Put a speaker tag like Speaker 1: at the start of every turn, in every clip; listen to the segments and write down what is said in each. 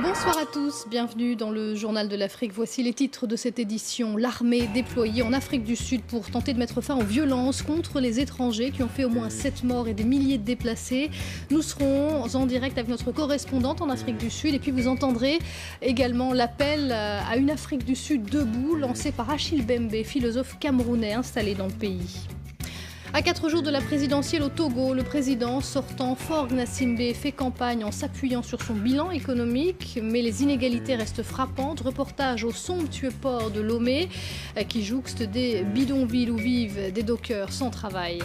Speaker 1: Bonsoir à tous, bienvenue dans le Journal de l'Afrique. Voici les titres de cette édition. L'armée déployée en Afrique du Sud pour tenter de mettre fin aux violences contre les étrangers qui ont fait au moins 7 morts et des milliers de déplacés. Nous serons en direct avec notre correspondante en Afrique du Sud et puis vous entendrez également l'appel à une Afrique du Sud debout lancé par Achille Mbembe, philosophe camerounais installé dans le pays. À 4 jours de la présidentielle au Togo, le président sortant Faure Gnassingbé fait campagne en s'appuyant sur son bilan économique, mais les inégalités restent frappantes. Reportage au somptueux port de Lomé qui jouxte des bidonvilles où vivent des dockers sans travail.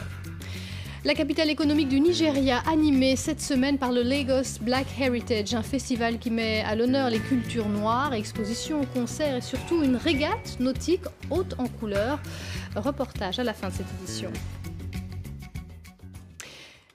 Speaker 1: La capitale économique du Nigeria, animée cette semaine par le Lagos Black Heritage, un festival qui met à l'honneur les cultures noires, expositions, concerts et surtout une régate nautique haute en couleurs. Reportage à la fin de cette édition.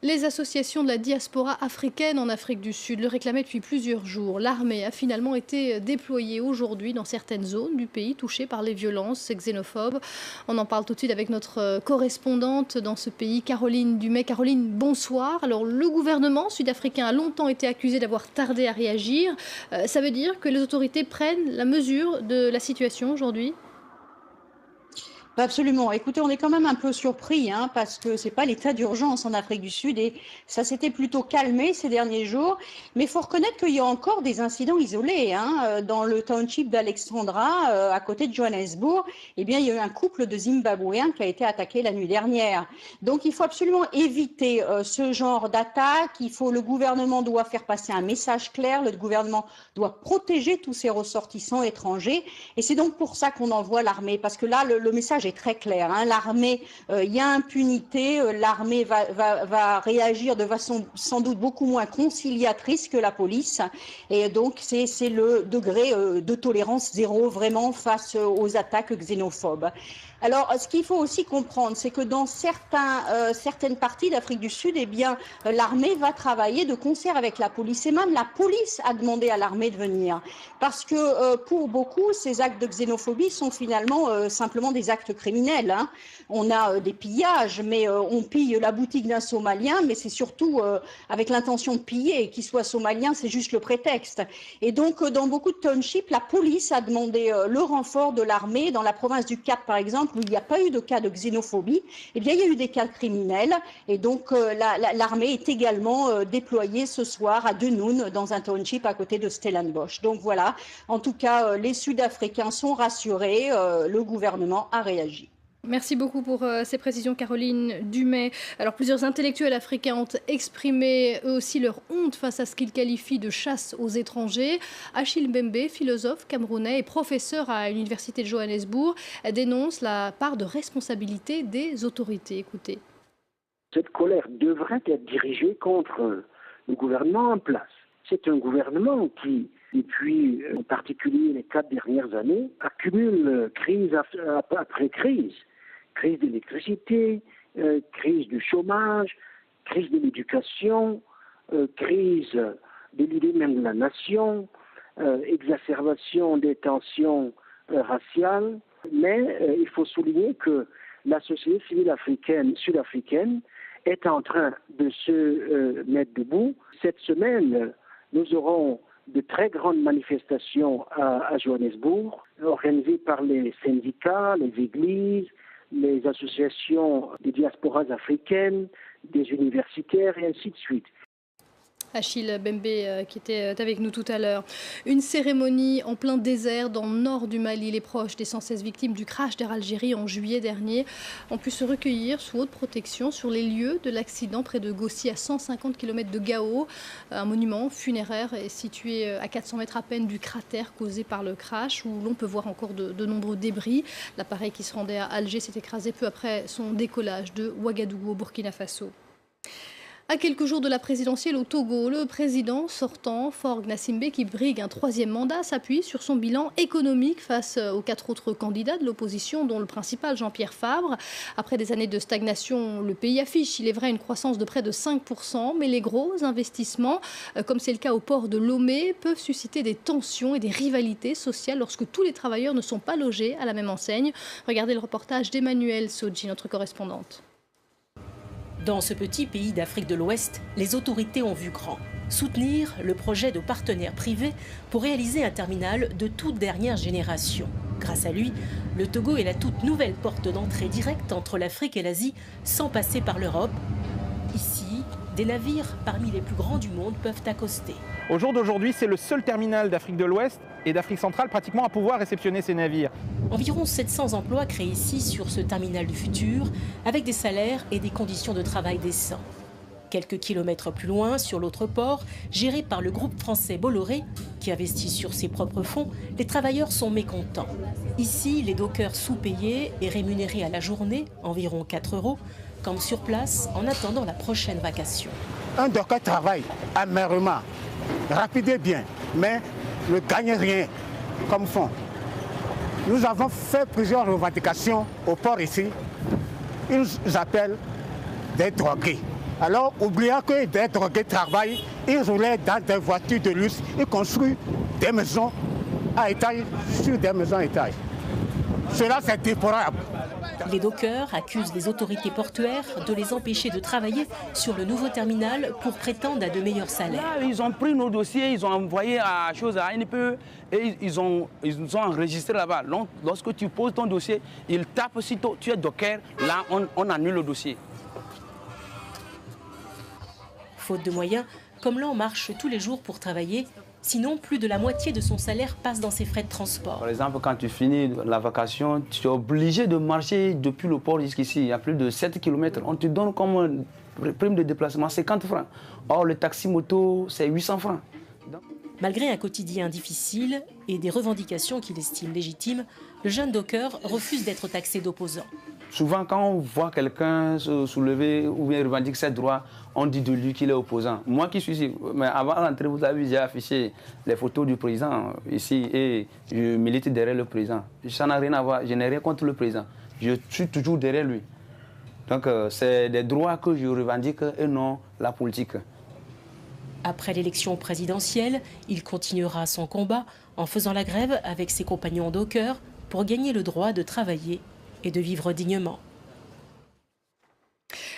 Speaker 1: Les associations de la diaspora africaine en Afrique du Sud le réclamaient depuis plusieurs jours. L'armée a finalement été déployée aujourd'hui dans certaines zones du pays touchées par les violences xénophobes. On en parle tout de suite avec notre correspondante dans ce pays, Caroline Dumais. Caroline, bonsoir. Alors, le gouvernement sud-africain a longtemps été accusé d'avoir tardé à réagir. Ça veut dire que les autorités prennent la mesure de la situation aujourd'hui ?
Speaker 2: Absolument. Écoutez, on est quand même un peu surpris parce que c'est pas l'état d'urgence en Afrique du Sud et ça s'était plutôt calmé ces derniers jours. Mais il faut reconnaître qu'il y a encore des incidents isolés. Dans le township d'Alexandra, à côté de Johannesburg, eh bien, il y a eu un couple de Zimbabwéens qui a été attaqué la nuit dernière. Donc, il faut absolument éviter ce genre d'attaque. Le gouvernement doit faire passer un message clair. Le gouvernement doit protéger tous ses ressortissants étrangers. Et c'est donc pour ça qu'on envoie l'armée. Parce que là, le message est très clair. L'armée, il y a impunité. L'armée va réagir de façon sans doute beaucoup moins conciliatrice que la police. Et donc, c'est le degré de tolérance zéro vraiment face aux attaques xénophobes. Alors, ce qu'il faut aussi comprendre, c'est que dans certaines parties d'Afrique du Sud, eh bien, l'armée va travailler de concert avec la police. Et même la police a demandé à l'armée de venir. Parce que pour beaucoup, ces actes de xénophobie sont finalement simplement des actes criminels. On a des pillages, mais on pille la boutique d'un Somalien, mais c'est surtout avec l'intention de piller. Qu'il soit somalien, c'est juste le prétexte. Et donc, dans beaucoup de townships, la police a demandé le renfort de l'armée. Dans la province du Cap, par exemple, où il n'y a pas eu de cas de xénophobie, eh bien, il y a eu des cas criminels. Et donc, l'armée est également déployée ce soir à Dunoon, dans un township à côté de Stellenbosch. Donc voilà, en tout cas, les Sud-Africains sont rassurés, le gouvernement a réagi.
Speaker 1: Merci beaucoup pour ces précisions, Caroline Dumais. Alors, plusieurs intellectuels africains ont exprimé eux aussi leur honte face à ce qu'ils qualifient de chasse aux étrangers. Achille Mbembe, philosophe camerounais et professeur à l'université de Johannesburg, dénonce la part de responsabilité des autorités. Écoutez.
Speaker 3: Cette colère devrait être dirigée contre le gouvernement en place. C'est un gouvernement qui, depuis en particulier les 4 dernières années, accumule crise après crise. Crise de l'électricité, crise du chômage, crise de l'éducation, crise de l'idée même de la nation, exacerbation des tensions raciales. Mais il faut souligner que la société civile africaine, sud-africaine est en train de se mettre debout. Cette semaine, nous aurons de très grandes manifestations à Johannesburg, organisées par les syndicats, les églises, les associations des diasporas africaines, des universitaires et ainsi de suite.
Speaker 1: Achille Mbembe qui était avec nous tout à l'heure. Une cérémonie en plein désert dans le nord du Mali. Les proches des 116 victimes du crash d'Air Algérie en juillet dernier ont pu se recueillir sous haute protection sur les lieux de l'accident près de Gossi à 150 km de Gao. Un monument funéraire est situé à 400 mètres à peine du cratère causé par le crash où l'on peut voir encore de nombreux débris. L'appareil qui se rendait à Alger s'est écrasé peu après son décollage de Ouagadougou au Burkina Faso. À quelques jours de la présidentielle au Togo, le président sortant, Faure Gnassingbé, qui brigue un 3e mandat, s'appuie sur son bilan économique face aux 4 autres candidats de l'opposition, dont le principal Jean-Pierre Fabre. Après des années de stagnation, le pays affiche, il est vrai, une croissance de près de 5%, mais les gros investissements, comme c'est le cas au port de Lomé, peuvent susciter des tensions et des rivalités sociales lorsque tous les travailleurs ne sont pas logés à la même enseigne. Regardez le reportage d'Emmanuelle Sodji, notre correspondante.
Speaker 4: Dans ce petit pays d'Afrique de l'Ouest, les autorités ont vu grand. soutenir le projet de partenaires privés pour réaliser un terminal de toute dernière génération. Grâce à lui, le Togo est la toute nouvelle porte d'entrée directe entre l'Afrique et l'Asie, sans passer par l'Europe. Ici, des navires parmi les plus grands du monde peuvent accoster.
Speaker 5: Au jour d'aujourd'hui, c'est le seul terminal d'Afrique de l'Ouest et d'Afrique centrale pratiquement à pouvoir réceptionner ces navires.
Speaker 4: Environ 700 emplois créés ici sur ce terminal du futur, avec des salaires et des conditions de travail décents. Quelques kilomètres plus loin, sur l'autre port, géré par le groupe français Bolloré, qui investit sur ses propres fonds, les travailleurs sont mécontents. Ici, les dockers sous-payés et rémunérés à la journée, environ 4 €, campent sur place en attendant la prochaine vacation.
Speaker 6: Un docker travaille amèrement, rapide et bien, mais ne gagne rien comme fond. Nous avons fait plusieurs revendications au port ici. Ils nous appellent des drogués. Alors, oubliant que des drogués travaillent, ils roulaient dans des voitures de luxe, ils construisent des maisons à étage sur des maisons à étage. Cela, c'est déplorable.
Speaker 4: Les dockers accusent les autorités portuaires de les empêcher de travailler sur le nouveau terminal pour prétendre à de meilleurs salaires.
Speaker 7: Là, ils ont pris nos dossiers, ils ont envoyé à ANPE et ils nous ont enregistrés là-bas. Donc, lorsque tu poses ton dossier, ils tapent aussitôt, tu es docker, là, on annule le dossier.
Speaker 4: Faute de moyens, Komlan marche tous les jours pour travailler. Sinon, plus de la moitié de son salaire passe dans ses frais de transport.
Speaker 7: Par exemple, quand tu finis la vacation, tu es obligé de marcher depuis le port jusqu'ici. Il y a plus de 7 km. On te donne comme prime de déplacement 50 francs. Or, le taxi moto, c'est 800 francs.
Speaker 4: Malgré un quotidien difficile et des revendications qu'il estime légitimes, le jeune docker refuse d'être taxé d'opposant.
Speaker 7: Souvent, quand on voit quelqu'un se soulever ou bien revendiquer ses droits, on dit de lui qu'il est opposant. Moi qui suis ici, mais avant l'entrée, vous avez vu, j'ai affiché les photos du président ici et je milite derrière le président. Ça n'a rien à voir, je n'ai rien contre le président. Je suis toujours derrière lui. Donc, c'est des droits que je revendique et non la politique.
Speaker 4: Après l'élection présidentielle, il continuera son combat en faisant la grève avec ses compagnons dockers pour gagner le droit de travailler et de vivre dignement.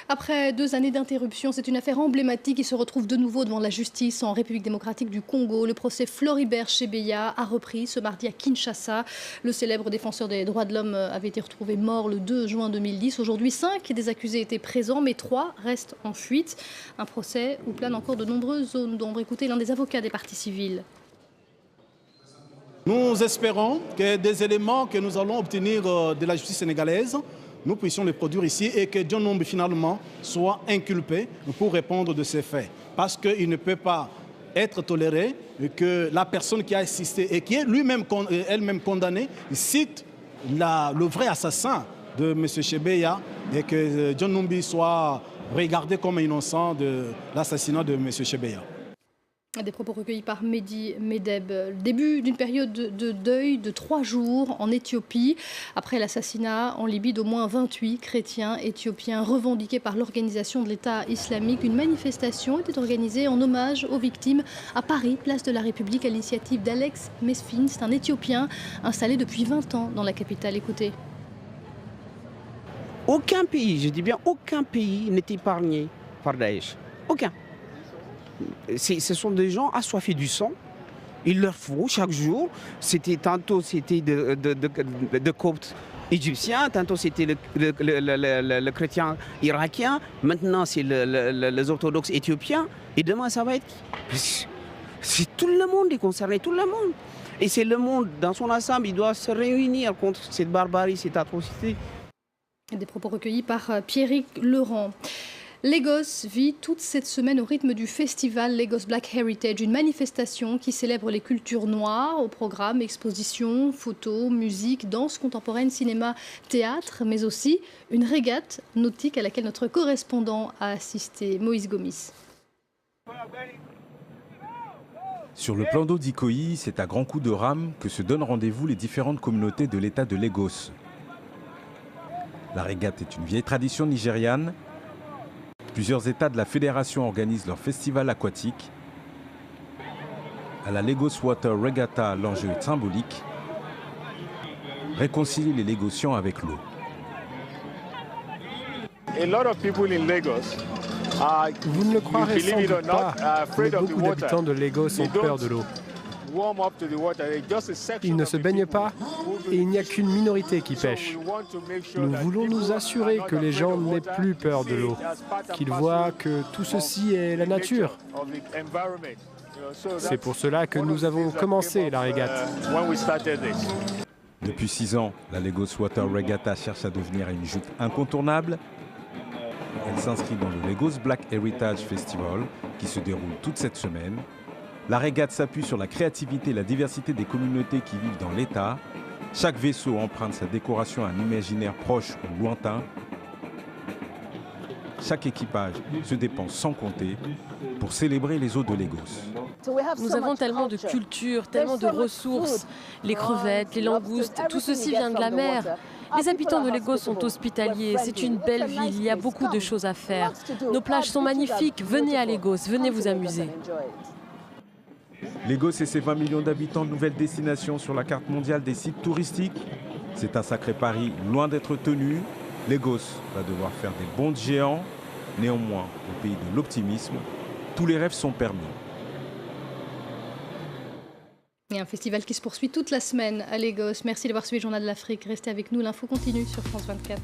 Speaker 1: Après 2 années d'interruption, c'est une affaire emblématique qui se retrouve de nouveau devant la justice en République démocratique du Congo. Le procès Floribert Chebeya a repris ce mardi à Kinshasa. Le célèbre défenseur des droits de l'homme avait été retrouvé mort le 2 juin 2010. Aujourd'hui, 5 des accusés étaient présents, mais 3 restent en fuite. Un procès où planent encore de nombreuses zones d'ombre. Écoutez l'un des avocats des parties civiles.
Speaker 8: Nous espérons que des éléments que nous allons obtenir de la justice sénégalaise, nous puissions les produire ici et que John Numbi finalement soit inculpé pour répondre de ces faits. Parce qu'il ne peut pas être toléré que la personne qui a assisté et qui est elle-même condamnée cite le vrai assassin de M. Chebeya et que John Numbi soit regardé comme innocent de l'assassinat de M. Chebeya.
Speaker 1: Des propos recueillis par Mehdi Medeb. Début d'une période de deuil de 3 jours en Éthiopie, après l'assassinat en Libye d'au moins 28 chrétiens éthiopiens revendiqués par l'organisation de l'État islamique. Une manifestation était organisée en hommage aux victimes à Paris, place de la République, à l'initiative d'Alex Mesfin. C'est un Éthiopien installé depuis 20 ans dans la capitale. Écoutez.
Speaker 9: Aucun pays, je dis bien aucun pays n'est épargné par Daesh. Aucun. Ce sont des gens assoiffés du sang. Il leur faut chaque jour. Tantôt c'était de coptes égyptiens, tantôt c'était le chrétien irakien, maintenant c'est les orthodoxes éthiopiens. Et demain ça va être... C'est tout le monde est concerné, tout le monde. Et c'est le monde dans son ensemble, il doit se réunir contre cette barbarie, cette atrocité.
Speaker 1: Des propos recueillis par Pierrick Laurent. Lagos vit toute cette semaine au rythme du festival Lagos Black Heritage, une manifestation qui célèbre les cultures noires. Au programme, expositions, photos, musique, danse contemporaine, cinéma, théâtre, mais aussi une régate nautique à laquelle notre correspondant a assisté, Moïse Gomis.
Speaker 10: Sur le plan d'eau d'Ikoyi, c'est à grands coups de rame que se donnent rendez-vous les différentes communautés de l'État de Lagos. La régate est une vieille tradition nigériane. Plusieurs États de la fédération organisent leur festival aquatique. À la Lagos Water Regatta, l'enjeu est symbolique. Réconcilier les Lagosians avec l'eau.
Speaker 11: A lot of people in Lagos Vous ne le croirez sans doute pas, mais beaucoup d'habitants de Lagos ont peur de l'eau. Ils ne se baignent pas et il n'y a qu'une minorité qui pêche. Nous voulons nous assurer que les gens n'aient plus peur de l'eau, qu'ils voient que tout ceci est la nature. C'est pour cela que nous avons commencé la régate.
Speaker 10: Depuis 6 ans, la Lagos Water Regatta cherche à devenir une joute incontournable. Elle s'inscrit dans le Lagos Black Heritage Festival qui se déroule toute cette semaine. La régate s'appuie sur la créativité et la diversité des communautés qui vivent dans l'État. Chaque vaisseau emprunte sa décoration à un imaginaire proche ou lointain. Chaque équipage se dépense sans compter pour célébrer les eaux de Lagos.
Speaker 12: Nous avons tellement de culture, tellement de ressources. Les crevettes, les langoustes, tout ceci vient de la mer. Les habitants de Lagos sont hospitaliers, c'est une belle ville, il y a beaucoup de choses à faire. Nos plages sont magnifiques, venez à Lagos, venez vous amuser.
Speaker 10: Lagos et ses 20 millions d'habitants, nouvelle destination sur la carte mondiale des sites touristiques. C'est un sacré pari loin d'être tenu. Lagos va devoir faire des bonds de géants. Néanmoins, au pays de l'optimisme, tous les rêves sont permis.
Speaker 1: Et un festival qui se poursuit toute la semaine à Lagos. Merci d'avoir suivi le Journal de l'Afrique. Restez avec nous, l'info continue sur France 24.